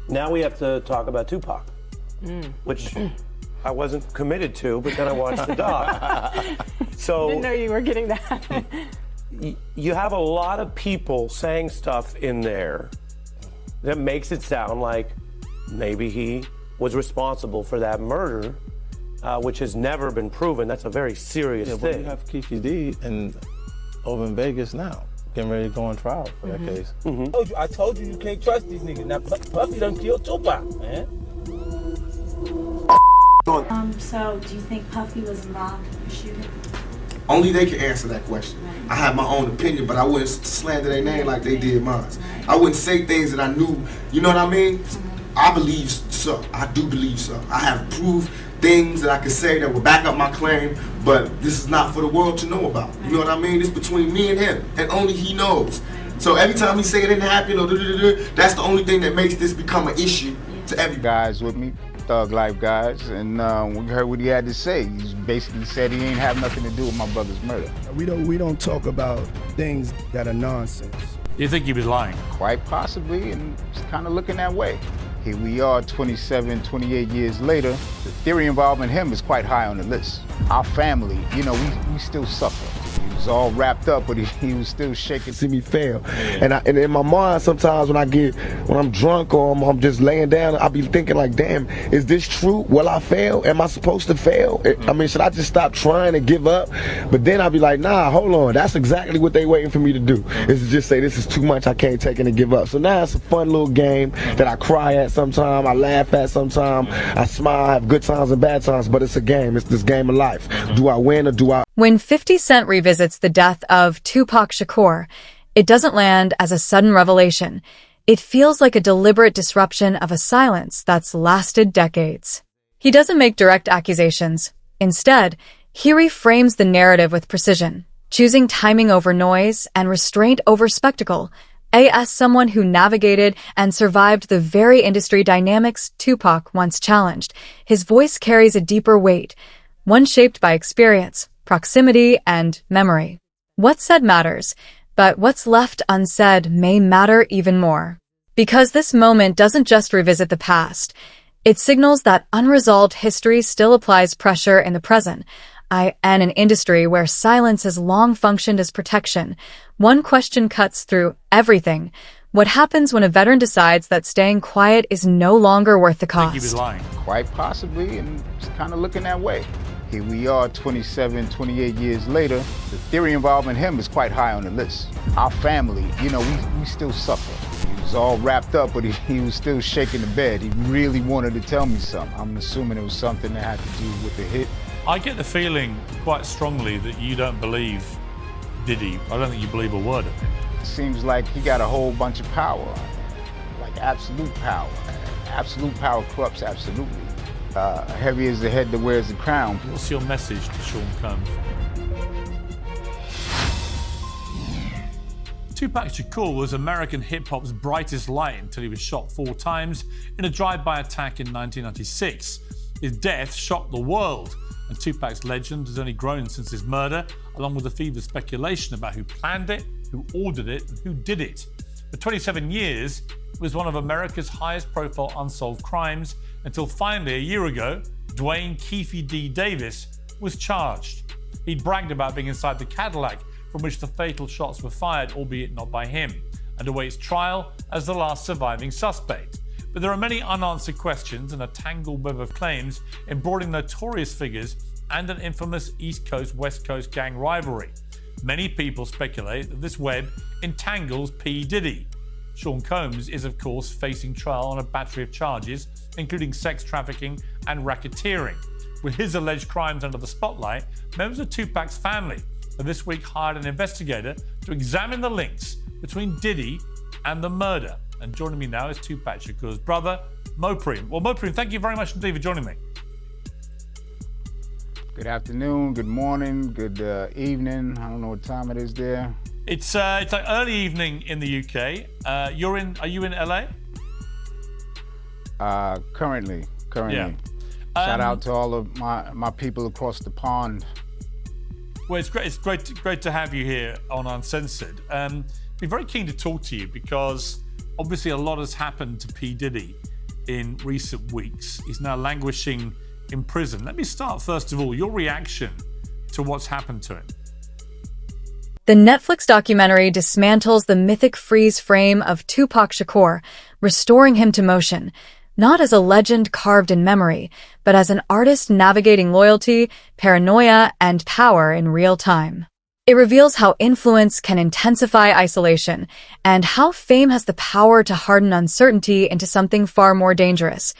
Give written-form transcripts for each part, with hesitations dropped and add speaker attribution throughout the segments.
Speaker 1: Now we have to talk about Tupac, which I wasn't committed to, but then I watched the doc. So
Speaker 2: Didn't know you were getting that.
Speaker 1: you have a lot of people saying stuff in there that makes it sound like maybe he was responsible for that murder, which has never been proven. That's a very serious thing.
Speaker 3: But you have Kiki D over in Vegas now, getting ready to go on trial for that case.
Speaker 4: I told you you can't trust these niggas. Now Puffy done killed Tupac, man.
Speaker 5: So do you think Puffy was involved in the shooting?
Speaker 6: Only they can answer that question. I have my own opinion, but I wouldn't slander their name like they did mine. I wouldn't say things that I knew, you know what I mean? I believe so. I do believe so. I have proved things that I could say that will back up my claim, but this is not for the world to know about. You know what I mean? It's between me and him, and only he knows. So every time he say it didn't happen, or that's the only thing that makes this become an issue to every
Speaker 7: guys with me. Thug Life guys, and we heard what he had to say. He basically said he ain't have nothing to do with my brother's murder.
Speaker 8: We don't talk about things that are nonsense.
Speaker 9: You think he was lying?
Speaker 7: Quite possibly, and it's kind of looking that way. Here we are 27, 28 years later. The theory involving him is quite high on the list. Our family, you know, we still suffer. He was all wrapped up, but he was still shaking.
Speaker 8: See me fail. And in my mind sometimes when I'm drunk or I'm just laying down, I'll be thinking like, damn, is this true? Will I fail? Am I supposed to fail? I mean, should I just stop trying and give up? But then I'll be like, nah, hold on. That's exactly what they waiting for me to do. Is to just say this is too much, I can't take it and give up. So now it's a fun little game that I cry at sometimes, I laugh at sometimes, I smile, I have good times and bad times, but it's a game. It's this game of life. Do I win or do I?
Speaker 10: When 50 Cent revisits the death of Tupac Shakur, it doesn't land as a sudden revelation. It feels like a deliberate disruption of a silence that's lasted decades. He doesn't make direct accusations. Instead, he reframes the narrative with precision, choosing timing over noise and restraint over spectacle. As someone who navigated and survived the very industry dynamics Tupac once challenged, his voice carries a deeper weight, one shaped by experience, proximity, and memory. What's said matters, but what's left unsaid may matter even more. Because this moment doesn't just revisit the past, it signals that unresolved history still applies pressure in the present. In an industry where silence has long functioned as protection, one question cuts through everything. What happens when a veteran decides that staying quiet is no longer worth the cost?
Speaker 9: I think he was lying.
Speaker 7: Quite possibly, and it's kind of looking that way. Here we are 27, 28 years later. The theory involving him is quite high on the list. Our family, you know, we still suffer. He was all wrapped up, but he was still shaking the bed. He really wanted to tell me something. I'm assuming it was something that had to do with the hit.
Speaker 9: I get the feeling quite strongly that you don't believe Diddy. I don't think you believe a word of it.
Speaker 7: It seems like he got a whole bunch of power, like absolute power. Absolute power corrupts absolutely. Heavy is the head that wears the crown.
Speaker 9: What's your message to Sean Combs? Tupac Shakur was American hip-hop's brightest light until he was shot 4 times in a drive-by attack in 1996. His death shocked the world, and Tupac's legend has only grown since his murder, along with the fevered speculation about who planned it, who ordered it, and who did it. For 27 years, it was one of America's highest-profile unsolved crimes, until finally, a year ago, Dwayne "Keefy D" Davis was charged. He'd bragged about being inside the Cadillac from which the fatal shots were fired, albeit not by him, and awaits trial as the last surviving suspect. But there are many unanswered questions and a tangled web of claims embroidering notorious figures and an infamous East Coast-West Coast gang rivalry. Many people speculate that this web entangles P. Diddy. Sean Combs is, of course, facing trial on a battery of charges, including sex trafficking and racketeering. With his alleged crimes under the spotlight, members of Tupac's family have this week hired an investigator to examine the links between Diddy and the murder. And joining me now is Tupac Shakur's brother, Mopreem. Well, Mopreem, thank you very much indeed for joining me.
Speaker 7: Good afternoon, good morning, good evening. I don't know what time it is there.
Speaker 9: It's like early evening in the UK. Are you in LA?
Speaker 7: Currently.
Speaker 9: Yeah.
Speaker 7: Shout out to all of my people across the pond.
Speaker 9: Well, it's great to have you here on Uncensored. Be very keen to talk to you because obviously a lot has happened to P. Diddy in recent weeks. He's now languishing in prison. Let me start, first of all, your reaction to what's happened to him.
Speaker 10: The Netflix documentary dismantles the mythic freeze frame of Tupac Shakur, restoring him to motion, not as a legend carved in memory, but as an artist navigating loyalty, paranoia, and power in real time. It reveals how influence can intensify isolation, and how fame has the power to harden uncertainty into something far more dangerous.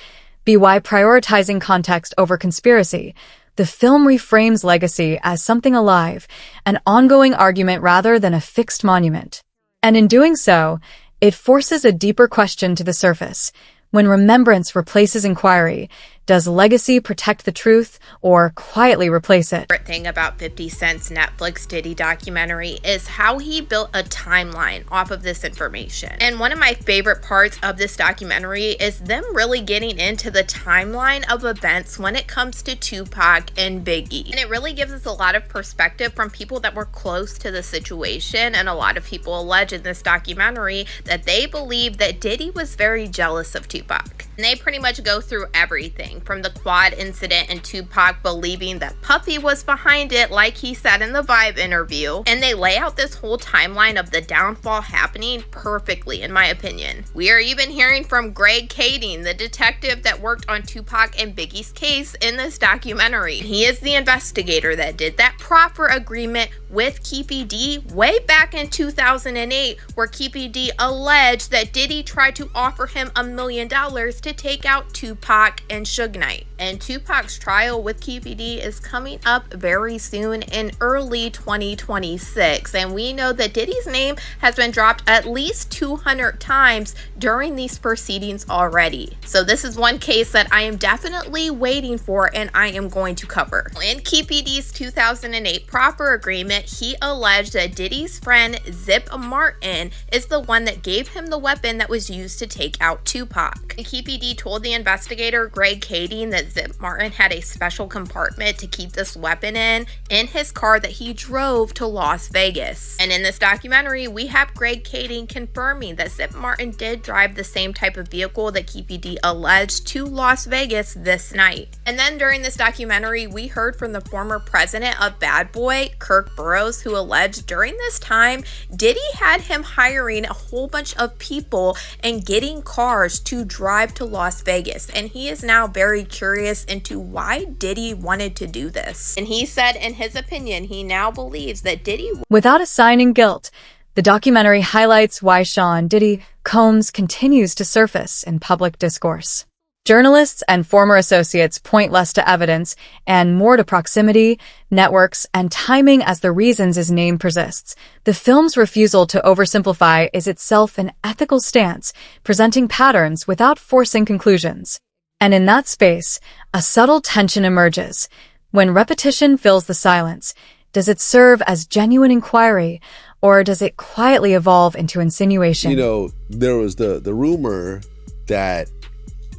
Speaker 10: By prioritizing context over conspiracy, the film reframes legacy as something alive, an ongoing argument rather than a fixed monument. And in doing so, it forces a deeper question to the surface. When remembrance replaces inquiry, does legacy protect the truth or quietly replace it?
Speaker 2: The favorite thing about 50 Cent's Netflix Diddy documentary is how he built a timeline off of this information. And one of my favorite parts of this documentary is them really getting into the timeline of events when it comes to Tupac and Biggie. And it really gives us a lot of perspective from people that were close to the situation, and a lot of people allege in this documentary that they believe that Diddy was very jealous of Tupac. And they pretty much go through everything from the quad incident and Tupac believing that Puffy was behind it, like he said in the Vibe interview. And they lay out this whole timeline of the downfall happening perfectly, in my opinion. We are even hearing from Greg Kading, the detective that worked on Tupac and Biggie's case in this documentary. He is the investigator that did that proffer agreement with Keefe D way back in 2008, where Keefe D alleged that Diddy tried to offer him $1 million to take out Tupac and Suge Knight. And Tupac's trial with Keefe D is coming up very soon in early 2026, and we know that Diddy's name has been dropped at least 200 times during these proceedings already. So this is one case that I am definitely waiting for and I am going to cover. In Keefe D's 2008 proffer agreement, he alleged that Diddy's friend Zip Martin is the one that gave him the weapon that was used to take out Tupac. And Keefe D told the investigator Greg Kading that Zip Martin had a special compartment to keep this weapon in his car that he drove to Las Vegas. And in this documentary, we have Greg Kading confirming that Zip Martin did drive the same type of vehicle that Keefe D alleged to Las Vegas this night. And then during this documentary, we heard from the former president of Bad Boy, Kirk Burroughs, who alleged during this time, Diddy had him hiring a whole bunch of people and getting cars to drive to Las Vegas. And he is now very curious into why Diddy wanted to do this. And he said in his opinion, he now believes that Diddy...
Speaker 10: Without assigning guilt, the documentary highlights why Sean Diddy Combs continues to surface in public discourse. Journalists and former associates point less to evidence and more to proximity, networks, and timing as the reasons his name persists. The film's refusal to oversimplify is itself an ethical stance, presenting patterns without forcing conclusions. And in that space, a subtle tension emerges. When repetition fills the silence, does it serve as genuine inquiry, or does it quietly evolve into insinuation?
Speaker 11: You know, there was the rumor that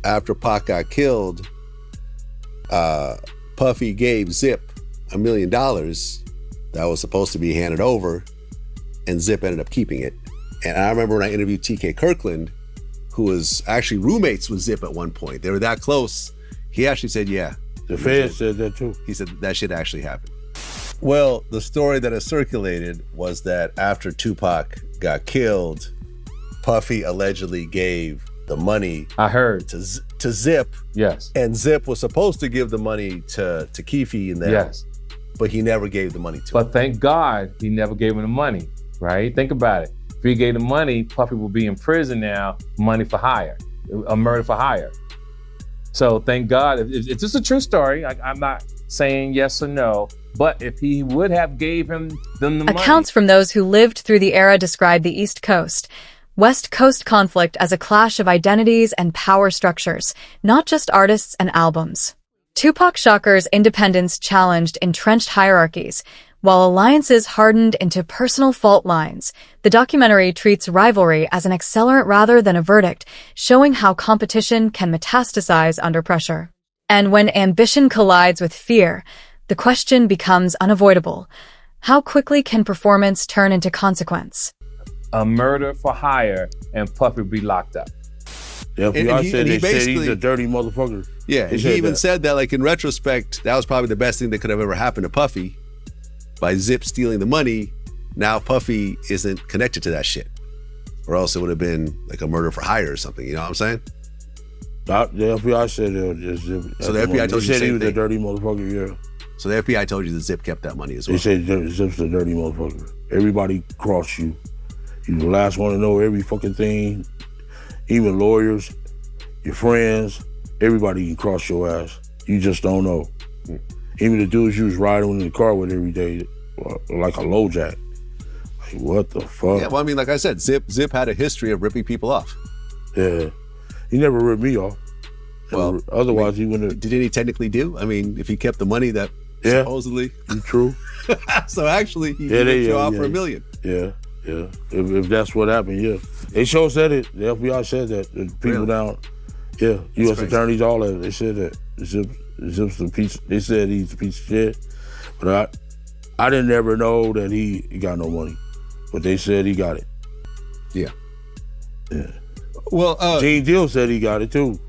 Speaker 11: after Pac got killed, Puffy gave Zip $1 million that was supposed to be handed over, and Zip ended up keeping it. And I remember when I interviewed TK Kirkland, who was actually roommates with Zip at one point. They were that close. He actually said, yeah.
Speaker 3: The Fed said that too.
Speaker 11: He said that shit actually happened. Well, the story that has circulated was that after Tupac got killed, Puffy allegedly gave the money to Zip.
Speaker 12: Yes.
Speaker 11: And Zip was supposed to give the money to Keefe and them.
Speaker 12: Yes.
Speaker 11: But he never gave the money to him.
Speaker 12: But thank God he never gave him the money, right? Think about it. If he gave the money, Puffy will be in prison now, money for hire, a murder for hire. So thank God. It's just a true story. I'm not saying yes or no, but if he would have gave him them the money.
Speaker 10: Accounts from those who lived through the era describe the East Coast, West Coast conflict as a clash of identities and power structures, not just artists and albums. Tupac Shakur's independence challenged entrenched hierarchies, while alliances hardened into personal fault lines. The documentary treats rivalry as an accelerant rather than a verdict, showing how competition can metastasize under pressure. And when ambition collides with fear, the question becomes unavoidable. How quickly can performance turn into consequence?
Speaker 12: A murder for hire and Puffy be locked up.
Speaker 13: The FBI said he's a dirty motherfucker.
Speaker 11: Yeah, and he even said that, like, in retrospect, that was probably the best thing that could have ever happened to Puffy. By Zip stealing the money, now Puffy isn't connected to that shit. Or else it would have been like a murder for hire or something, you know what I'm saying?
Speaker 13: The FBI said it was just Zip.
Speaker 11: So the FBI told you the same
Speaker 13: he was
Speaker 11: thing.
Speaker 13: a dirty motherfucker, yeah.
Speaker 11: So the FBI told you that Zip kept that money as well.
Speaker 13: They said Zip's a dirty motherfucker. Everybody crossed you. You're the last one to know every fucking thing. Even lawyers, your friends, everybody can cross your ass. You just don't know. Even the dudes you was riding in the car with every day, like a low jack. Like, what the fuck?
Speaker 11: Yeah, well, I mean, like I said, Zip had a history of ripping people off.
Speaker 13: Yeah. He never ripped me off.
Speaker 11: Well,
Speaker 13: otherwise he wouldn't have.
Speaker 11: Did he technically do? I mean, if he kept the money that supposedly.
Speaker 13: True.
Speaker 11: So actually, he ripped you off for $1 million.
Speaker 13: Yeah. If that's what happened, yeah. They sure said it. The FBI said that. The people down, U.S. attorneys, all that, they said that. Zip's a piece. They said he's a piece of shit, but I didn't ever know that he got no money, but they said he got it.
Speaker 11: Yeah.
Speaker 13: Well, Gene Deal said he got it too.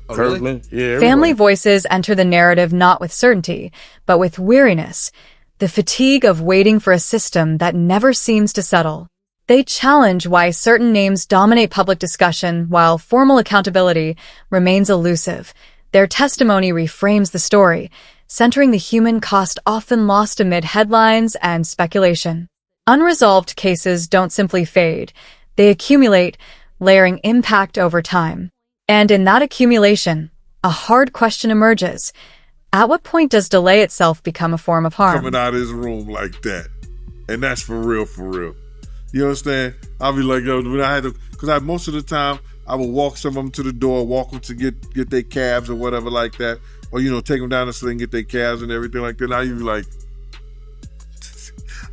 Speaker 11: Oh,
Speaker 13: Kirkland,
Speaker 11: really?
Speaker 13: yeah.
Speaker 10: Family voices enter the narrative not with certainty, but with weariness, the fatigue of waiting for a system that never seems to settle. They challenge why certain names dominate public discussion while formal accountability remains elusive. Their testimony reframes the story, centering the human cost often lost amid headlines and speculation. Unresolved cases don't simply fade. They accumulate, layering impact over time. And in that accumulation, a hard question emerges. At what point does delay itself become a form of harm?
Speaker 14: Coming out of his room like that. And that's for real, for real. You understand? I'll be like, yo, when I had to, because most of the time, I would walk some of them to the door, walk them to get their cabs or whatever like that. Or, take them down the street and get their cabs and everything like that. Now you be like,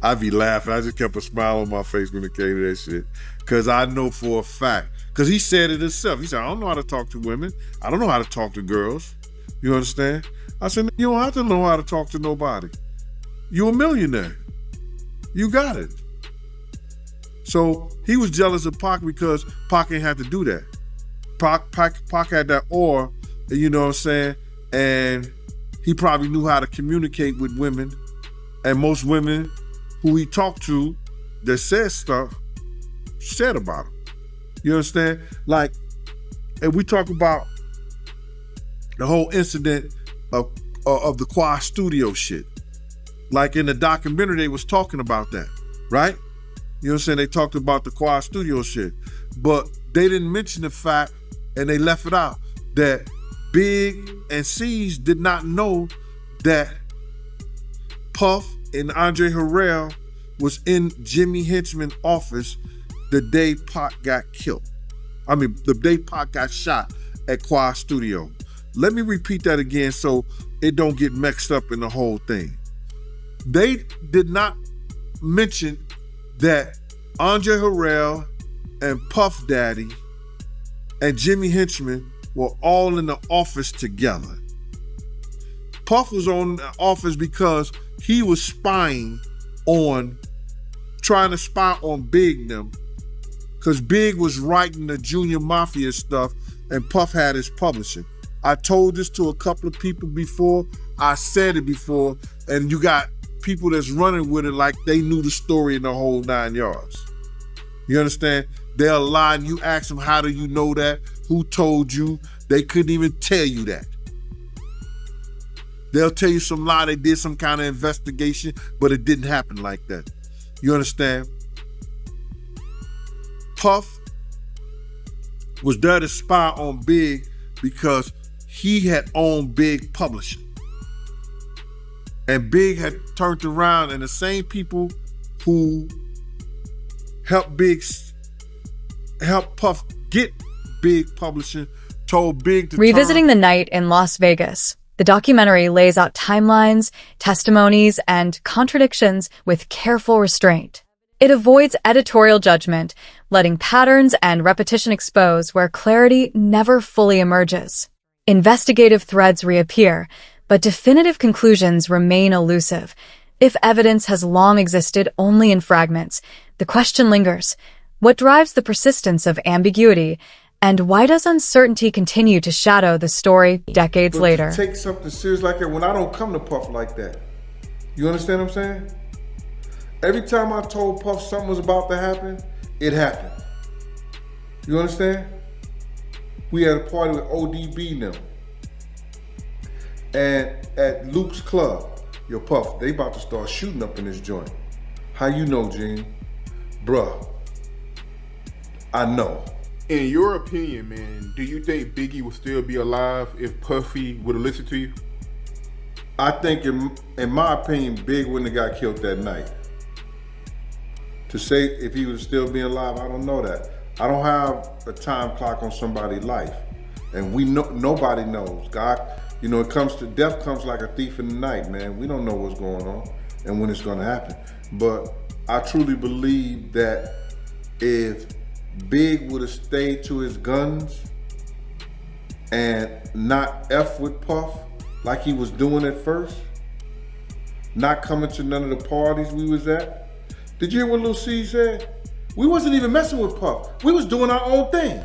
Speaker 14: I'd be laughing. I just kept a smile on my face when it came to that shit. Because I know for a fact. Because he said it himself. He said, I don't know how to talk to women. I don't know how to talk to girls. You understand? I said, you don't have to know how to talk to nobody. You're a millionaire. You got it. So he was jealous of Pac because Pac ain't had to do that. Pac had that aura, you know what I'm saying? And he probably knew how to communicate with women. And most women who he talked to that said stuff, said about him. You understand? Like, and we talk about the whole incident of the Quad Studio shit. Like in the documentary, they was talking about that, right? You know what I'm saying? They talked about the Quad Studio shit. But they didn't mention the fact, and they left it out, that Big and C's did not know that Puff and Andre Harrell was in Jimmy Henchman's office the day Pac got killed. I mean, the day Pac got shot at Quad Studio. Let me repeat that again so it don't get mixed up in the whole thing. They did not mention that Andre Harrell and Puff Daddy and Jimmy Henchman were all in the office together. Puff was on the office because he was trying to spy on Big them, because Big was writing the Junior Mafia stuff and Puff had his publishing. I told this to a couple of people before, I said it before, and you got people that's running with it like they knew the story in the whole 9 yards. You understand? They'll lie and you ask them, how do you know that? Who told you? They couldn't even tell you that. They'll tell you some lie, they did some kind of investigation, but it didn't happen like that. You understand? Puff was there to spy on Big because he had owned Big Publishing. And Big had turned around, and the same people who helped Puff get Big Publishing told Big to
Speaker 10: Revisiting the night in Las Vegas, the documentary lays out timelines, testimonies, and contradictions with careful restraint. It avoids editorial judgment, letting patterns and repetition expose where clarity never fully emerges. Investigative threads reappear, but definitive conclusions remain elusive. If evidence has long existed only in fragments, the question lingers. What drives the persistence of ambiguity, And why does uncertainty continue to shadow the story decades
Speaker 15: But
Speaker 10: later?
Speaker 15: to take something serious like that when I don't come to Puff like that. You understand what I'm saying? Every time I told Puff something was about to happen, it happened. You understand? We had a party with ODB now. And at Luke's club, yo Puff, they about to start shooting up in this joint. How you know, Gene? Bruh, I know.
Speaker 16: In your opinion, man, do you think Biggie would still be alive if Puffy would have listened to you?
Speaker 15: I think, in my opinion, Big wouldn't have got killed that night. To say if he was still being alive, I don't know that. I don't have a time clock on somebody's life. And we know, nobody knows. God, you know, death comes like a thief in the night, man. We don't know what's going on and when it's gonna happen. But I truly believe that if Big would have stayed to his guns and not F with Puff like he was doing at first, not coming to none of the parties we was at. Did you hear what Lil C said? We wasn't even messing with Puff. We was doing our own thing.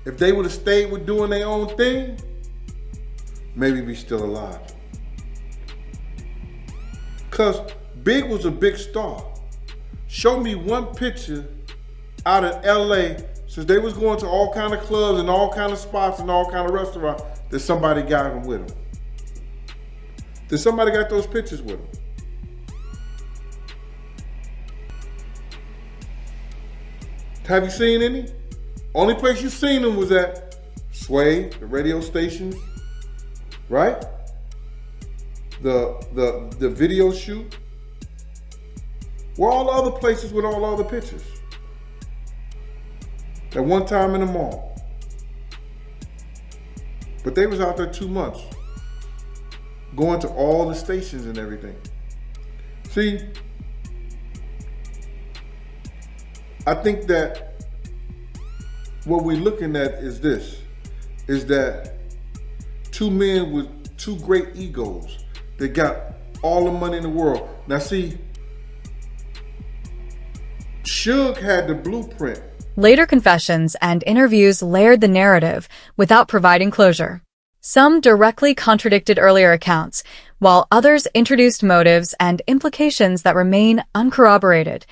Speaker 15: If they would have stayed with doing their own thing, maybe we still alive. Cause Big was a big star. Show me one picture out of LA, since they was going to all kind of clubs and all kind of spots and all kind of restaurants, that somebody got him with him. That somebody got those pictures with him. Have you seen any? Only place you seen them was at Sway, the radio stations, right? The video shoot. Where all the other places with all the other pictures? At one time in the mall. But they was out there 2 months, going to all the stations and everything. See, I think that what we're looking at is this, is that two men with two great egos that got all the money in the world. Now see, Suge had the blueprint.
Speaker 10: Later confessions and interviews layered the narrative without providing closure. Some directly contradicted earlier accounts, while others introduced motives and implications that remain uncorroborated,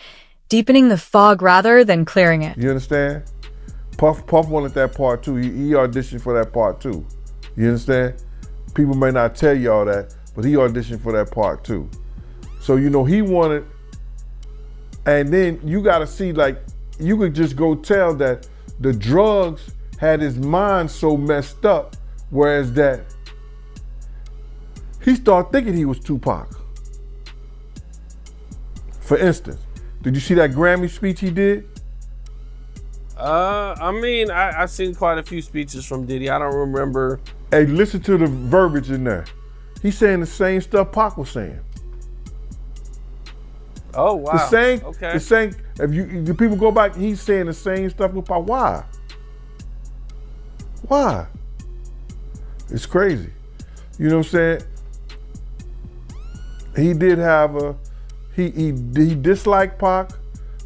Speaker 10: deepening the fog rather than clearing it.
Speaker 15: You understand? Puff wanted that part too. He auditioned for that part too. You understand? People may not tell y'all that, but he auditioned for that part too. So, you know, he wanted, and then you gotta see, like, you could just go tell that the drugs had his mind so messed up, whereas that he started thinking he was Tupac. For instance, did you see that Grammy speech he did?
Speaker 17: I mean, I've seen quite a few speeches from Diddy. I don't remember.
Speaker 15: Hey, listen to the verbiage in there. He's saying the same stuff Pac was saying.
Speaker 17: Oh, wow.
Speaker 15: The same, if people go back, he's saying the same stuff with Pac. Why? Why? It's crazy. You know what I'm saying? He did have he disliked Pac,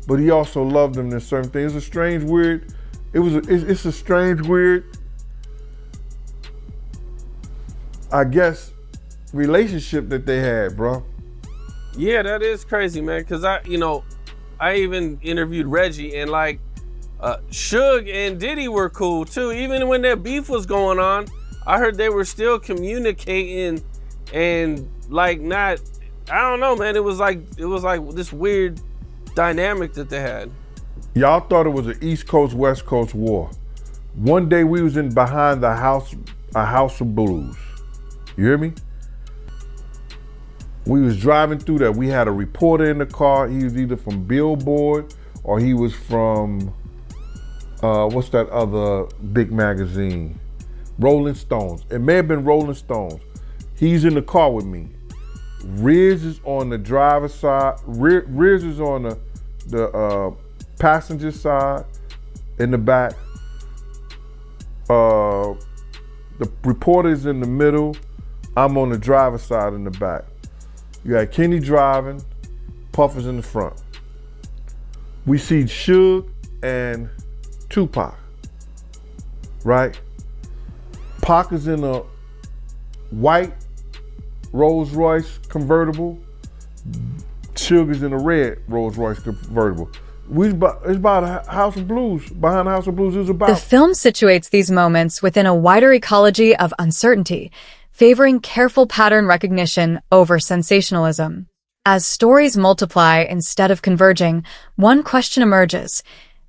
Speaker 15: but he also loved him in certain things. It's a strange, weird, it's a strange, weird, I guess, relationship that they had, bro.
Speaker 17: Yeah, that is crazy, man. Cause I even interviewed Reggie, and like Suge and Diddy were cool too. Even when their beef was going on, I heard they were still communicating and like not, I don't know, man. It was like this weird dynamic that they had.
Speaker 15: Y'all thought it was an East Coast, West Coast war. One day we was in behind a house of blues. You hear me? We was driving through there. We had a reporter in the car. He was either from Billboard or he was from, what's that other big magazine? Rolling Stones. It may have been Rolling Stones. He's in the car with me. Riz is on the driver's side. Riz is on the passenger side in the back. The reporter's in the middle. I'm on the driver's side in the back. You got Kenny driving, Puff is in the front. We see Suge and Tupac. right? Pac is in a white Rolls Royce convertible. Sugar's in a red Rolls Royce convertible. It's about a House of Blues. Behind the House of Blues is about.
Speaker 10: The film situates these moments within a wider ecology of uncertainty, favoring careful pattern recognition over sensationalism. As stories multiply instead of converging, one question emerges.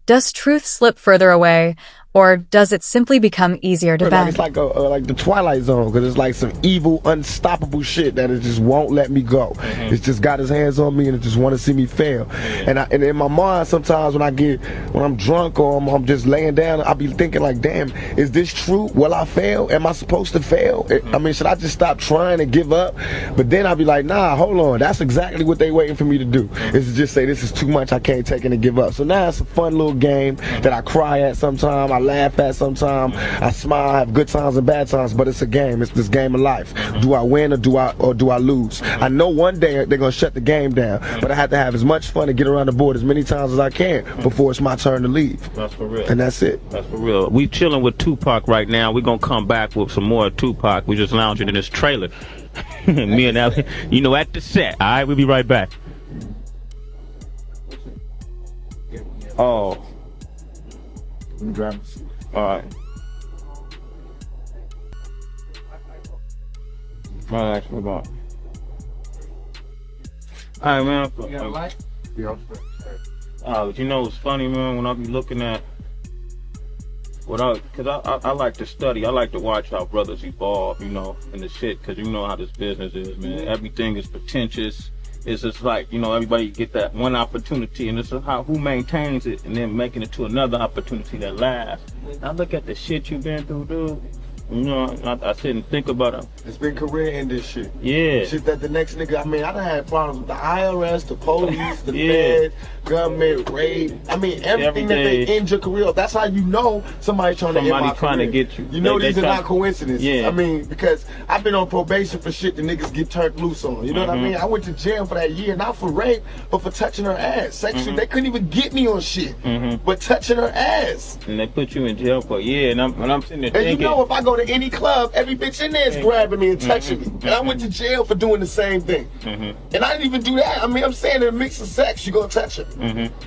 Speaker 10: Does truth slip further away, or does it simply become easier to bend?
Speaker 8: It's like like the Twilight Zone, because it's like some evil, unstoppable shit that it just won't let me go. It's just got his hands on me and it just want to see me fail. And in my mind, sometimes when I'm drunk or I'm just laying down, I'll be thinking like, damn, is this true? Will I fail? Am I supposed to fail? I mean, should I just stop trying and give up? But then I'll be like, nah, hold on. That's exactly what they waiting for me to do. Is to just say, this is too much, I can't take it and give up. So now it's a fun little game that I cry at sometimes, I laugh at sometimes, I smile, I have good times and bad times, but it's a game. It's this game of life. Do I win or do I lose? I know one day they're gonna shut the game down, but I have to have as much fun and get around the board as many times as I can before it's my turn to leave.
Speaker 4: That's for real.
Speaker 8: And that's it.
Speaker 4: That's for real. We chilling with Tupac right now. We're gonna come back with some more Tupac. We just lounging in this trailer. Me and Al, you know, at the set. All right, we'll be right back. Oh. Alright. Alright, man. You know what's funny, man, when I be looking at because I like to study, I like to watch how brothers evolve, you know, in the shit, because you know how this business is, man. Everything is pretentious. It's just like, you know, everybody get that one opportunity, and it's how who maintains it and then making it to another opportunity that lasts. I look at the shit you've been through, dude. You know, I sit and think about it.
Speaker 8: It's been career ending shit.
Speaker 4: Yeah.
Speaker 8: Shit that the next nigga, I mean, I done had problems with the IRS, the police, the Fed, government, raid. I mean, everything that they end your career. That's how you know somebody's trying to end my
Speaker 4: trying
Speaker 8: career.
Speaker 4: to get you.
Speaker 8: You know, these are not coincidences.
Speaker 4: Yeah.
Speaker 8: I mean, because I've been on probation for shit the niggas get turned loose on. You know what I mean? I went to jail for that year, not for rape, but for touching her ass. Sexually, they couldn't even get me on shit, but touching her ass.
Speaker 4: And they put you in jail for, and I'm sitting there
Speaker 8: And
Speaker 4: thinking.
Speaker 8: you know, if I go to any club, every bitch in there is grabbing me and touching me. And I went to jail for doing the same thing. And I didn't even do that. I mean, I'm saying in a mix of sex, you gonna touch her.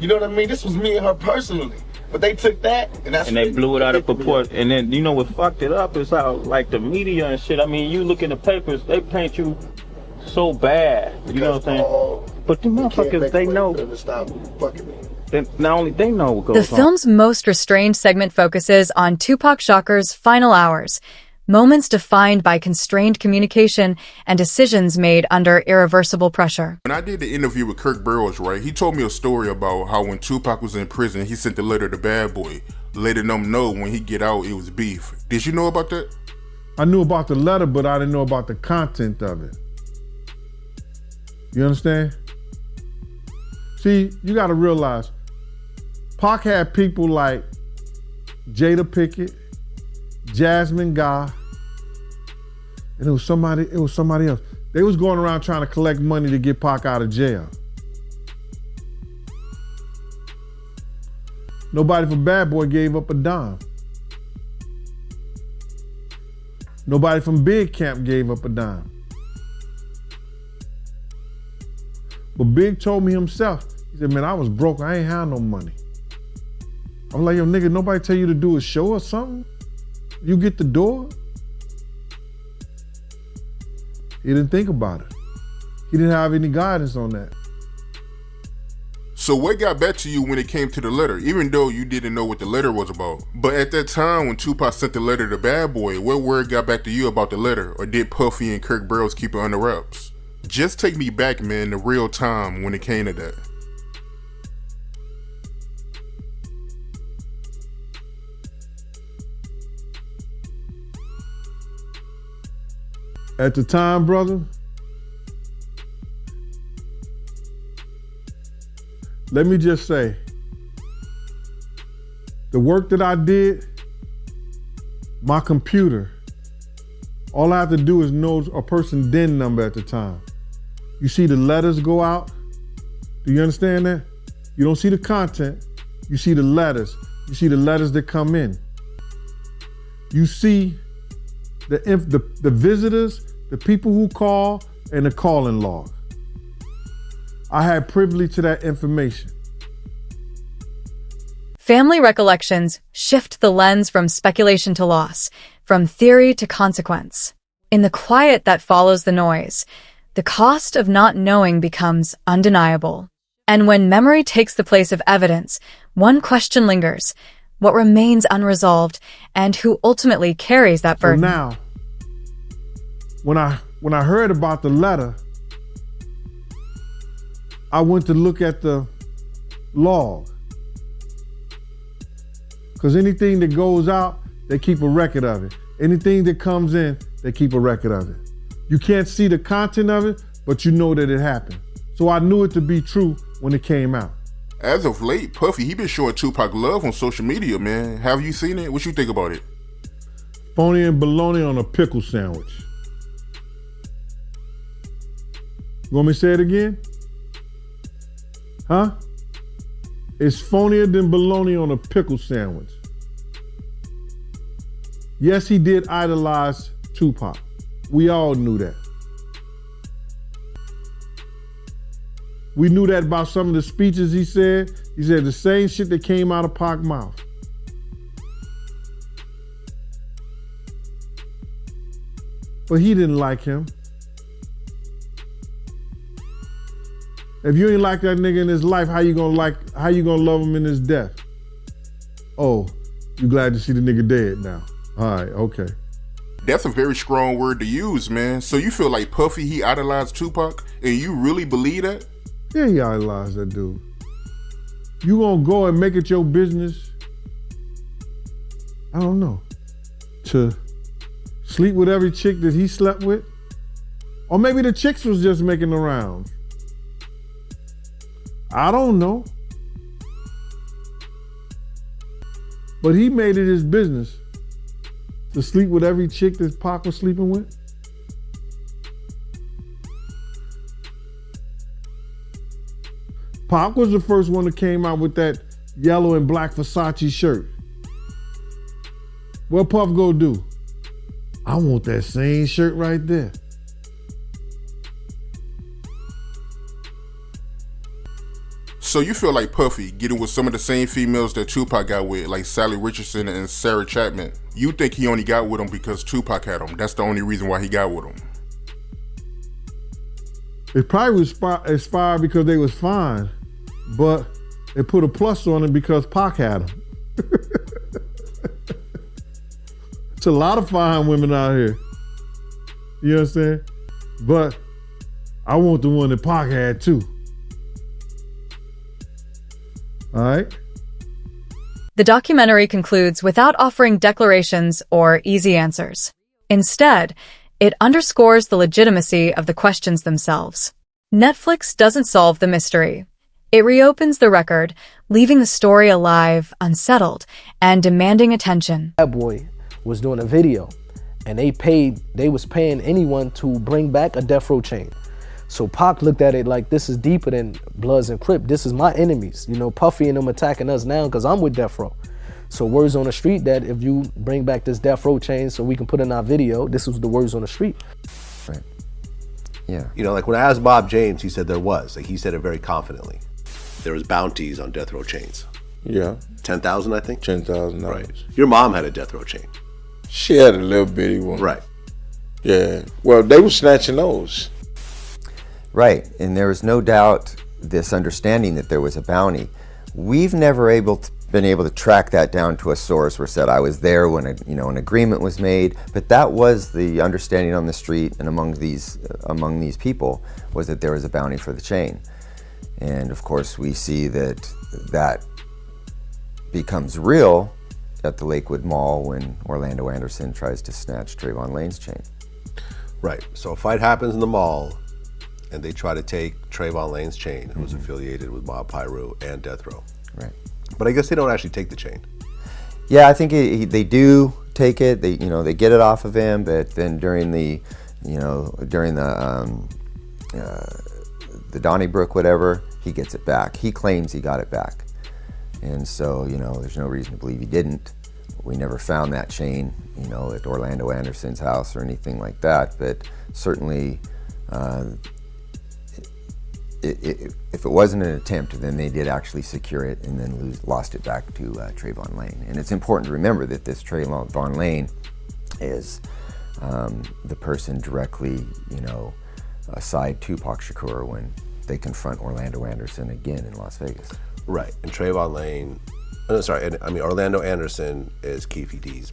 Speaker 8: You know what I mean? This was me and her personally. But they took that, and
Speaker 4: they blew it out of proportion. And then, you know what fucked it up is how, like, the media and shit, I mean, you look in the papers, they paint you so bad. You know what I'm saying? But the motherfuckers, they know. Not only they know what goes on.
Speaker 10: The film's most restrained segment focuses on Tupac Shakur's final hours, moments defined by constrained communication and decisions made under irreversible pressure.
Speaker 16: When I did the interview with Kirk Burrows, right, he told me a story about how when Tupac was in prison, he sent the letter to Bad Boy, letting them know when he get out it was beef. Did you know about that?
Speaker 15: I knew about the letter, but I didn't know about the content of it. You understand? See, you gotta realize, Pac had people like Jada Pinkett, Jasmine Guy, and it was somebody else. They was going around trying to collect money to get Pac out of jail. Nobody from Bad Boy gave up a dime. Nobody from Big Camp gave up a dime. But Big told me himself, he said, man, I was broke, I ain't had no money. I'm like, yo, nigga, nobody tell you to do a show or something? You get the door? He didn't think about it. He didn't have any guidance on that.
Speaker 16: So what got back to you when it came to the letter, even though you didn't know what the letter was about? But at that time when Tupac sent the letter to Bad Boy, what word got back to you about the letter? Or did Puffy and Kirk Burrows keep it under wraps? Just take me back, man, to real time when it came to that.
Speaker 15: At the time, brother, let me just say, the work that I did, my computer, all I have to do is know a person's DIN number at the time. You see the letters go out? Do you understand that? You don't see the content, you see the letters. You see the letters that come in. you see the visitors, the people who call, and the calling log. I had privilege to that information.
Speaker 10: Family recollections shift the lens from speculation to loss, from theory to consequence. In the quiet that follows the noise, the cost of not knowing becomes undeniable. And when memory takes the place of evidence, one question lingers: what remains unresolved, and who ultimately carries that burden?
Speaker 15: So now, when I heard about the letter, I went to look at the log. Because anything that goes out, they keep a record of it. Anything that comes in, they keep a record of it. You can't see the content of it, but you know that it happened. So I knew it to be true when it came out.
Speaker 16: As of late, Puffy, he been showing Tupac love on social media, man. Have you seen it? What you think about it?
Speaker 15: Phony and bologna on a pickle sandwich. You want me to say it again? Huh? It's phonier than bologna on a pickle sandwich. Yes, he did idolize Tupac. We all knew that. We knew that about some of the speeches he said. He said the same shit that came out of Pac's mouth. But he didn't like him. If you ain't like that nigga in his life, how you gonna love him in his death? Oh, you glad to see the nigga dead now. All right, okay.
Speaker 16: That's a very strong word to use, man. So you feel like Puffy, he idolized Tupac, and you really believe that?
Speaker 15: Yeah, he idolized that dude. You gonna go and make it your business, I don't know, to sleep with every chick that he slept with? Or maybe the chicks was just making the rounds. I don't know. But he made it his business to sleep with every chick that Pac was sleeping with. Pac was the first one that came out with that yellow and black Versace shirt. What Puff go do? I want that same shirt right there.
Speaker 16: So you feel like Puffy getting with some of the same females that Tupac got with, like Sally Richardson and Sarah Chapman. You think he only got with them because Tupac had them. That's the only reason why he got with them.
Speaker 15: It probably was inspired because they was fine, but it put a plus on it because Pac had them. It's a lot of fine women out here. You know what I'm saying? But I want the one that Pac had too. All right.
Speaker 10: The documentary concludes without offering declarations or easy answers. Instead, it underscores the legitimacy of the questions themselves. Netflix doesn't solve the mystery. It reopens the record, leaving the story alive, unsettled, and demanding attention.
Speaker 18: That boy was doing a video, and they was paying anyone to bring back a death row chain. So Pac looked at it like, this is deeper than Bloods and Crips. This is my enemies. You know, Puffy and them attacking us now because I'm with Death Row. So words on the street that if you bring back this Death Row chain so we can put in our video, this was the words on the street.
Speaker 11: Right. Yeah. You know, like when I asked Bob James, he said there was. Like he said it very confidently. There was bounties on Death Row chains.
Speaker 14: Yeah.
Speaker 11: 10,000, I think?
Speaker 14: 10,000.
Speaker 11: Right. Your mom had a Death Row chain.
Speaker 14: She had a little bitty one.
Speaker 11: Right.
Speaker 14: Yeah. Well, they were snatching those.
Speaker 19: Right, and there was no doubt this understanding that there was a bounty. We've never been able to track that down to a source where said I was there when an agreement was made, but that was the understanding on the street and among these people was that there was a bounty for the chain. And of course we see that becomes real at the Lakewood Mall when Orlando Anderson tries to snatch Trayvon Lane's chain.
Speaker 11: Right, so a fight happens in the mall and they try to take Trayvon Lane's chain, who was affiliated with Mob Piru and Death Row.
Speaker 19: Right.
Speaker 11: But I guess they don't actually take the chain.
Speaker 19: Yeah, I think they do take it. They get it off of him, but then during the Donnybrook whatever, he gets it back. He claims he got it back, and so there's no reason to believe he didn't. We never found that chain, you know, at Orlando Anderson's house or anything like that, but certainly if it wasn't an attempt, then they did actually secure it and then lost it back to Trayvon Lane. And it's important to remember that this Trayvon Lane is the person directly, you know, aside Tupac Shakur when they confront Orlando Anderson again in Las Vegas.
Speaker 11: Right, and Trayvon Lane, Orlando Anderson is Keefe D's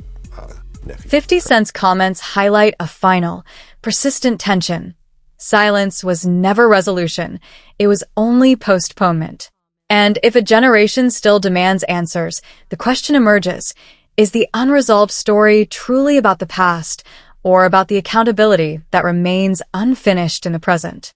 Speaker 11: nephew.
Speaker 10: 50 Cent's comments highlight a final, persistent tension. Silence was never resolution. It was only postponement. And if a generation still demands answers, the question emerges, is the unresolved story truly about the past or about the accountability that remains unfinished in the present?